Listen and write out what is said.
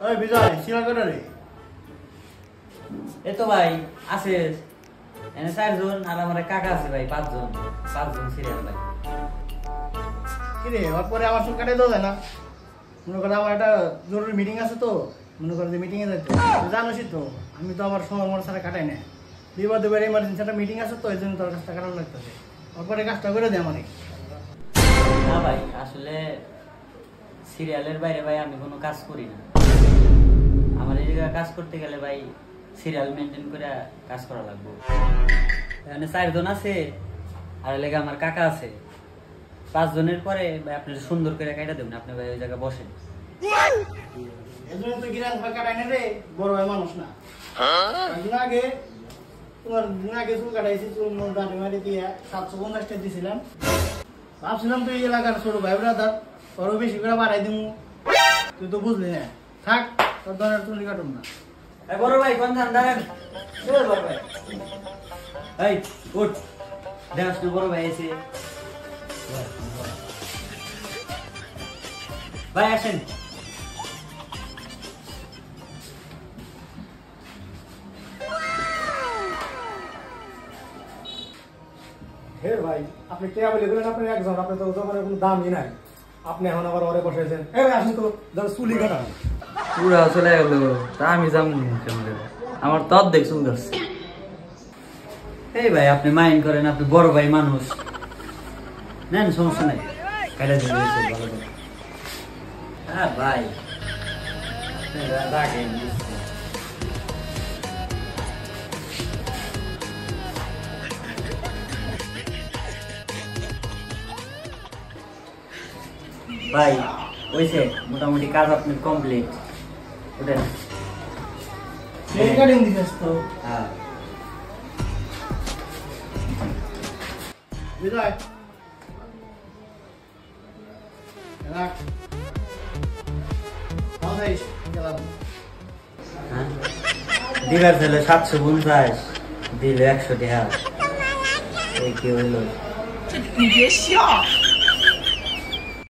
ওই বিজয় সিরিয়াল কটা রে? এই তো ভাই আছে এনে 4 জন আর আমার কাকা আছে ভাই 5 জন সিরিয়াল ভাই। কি রে ওর পরে আমার সঙ্গে কাটাই দেওয়া যায় না? মনে করো আমার একটা জরুরি মিটিং আছে তো, মনে করো যে মিটিংয়ে যাইতে জানোসই তো, আমি তো আমার সময় মনে ছাড়া কাটাই না। বিপদে বেড়ে ইমার্জেন্সি একটা মিটিং আছে তো, এই জন্য তোর কাজটা কাটানো লাগতেছে। ওর পরে কাজটা করে দে আমাকে। না ভাই আসলে সিরিয়ালের বাইরে ভাই আমি কোনো কাজ করি না। আমার এই জায়গায় কাজ করতে গেলে ভাই সিরিয়াল মেনটেন করে কাজ করা লাগবে। এখানে 4 জন আছে আর লেগে আমার কাকা আছে 5 জনের পরে ভাই আপনি সুন্দর করে কাটা দেবেন। আপনি ভাই ওই জায়গায় বসেন। এজন্য তো গিরাজ ভাই কাটাই না রে, বড় ভাই মানুষ না। দিন আগে তোমার দিন আগে চুল কাটাইছি, চুল মোট দাঁড়ি মারি দিয়ে 750 টাকা দিয়েছিলাম। ভাবছিলাম তুই এলাকার ছোট ভাই ব্রাদার, তোরও বেশি করে বাড়াই দিমু, তুই তো বুঝলি না। থাক, তোর ধরনের চুল কাটুন না। বড় ভাই কোন ধান দাঁড়ান। বড় ভাই এই উঠ দেখ না, বড় ভাই এসে ভাই আসেন। হে ভাই আপনি কে বলে বলেন আপনি একজন, আপনি তো দোকানের কোনো দামই নাই, আপনি এখন আবার ওরে বসেছেন। এই ভাই আসুন তো, ধর চুলি কাটা। পুরা চলে গেল তা আমি যাবো কেমন, আমার তত দেখ চুল যাচ্ছে। এই ভাই আপনি মাইন্ড করেন, আপনি বড় ভাই মানুষ নেন, সমস্যা নাই কাটা দিন। হ্যাঁ ভাই রাখেন। ভাই ওইছে মোটামুটি কাজ আপনার কমপ্লিট। ওঠেন। এই কাটিং দিছিস তো? হ্যাঁ বিজয় রাখ যাইস গেলাম। হ্যাঁ দিবার ছিল 750, দিল 100 টাকা। এই কি হইল?你别笑。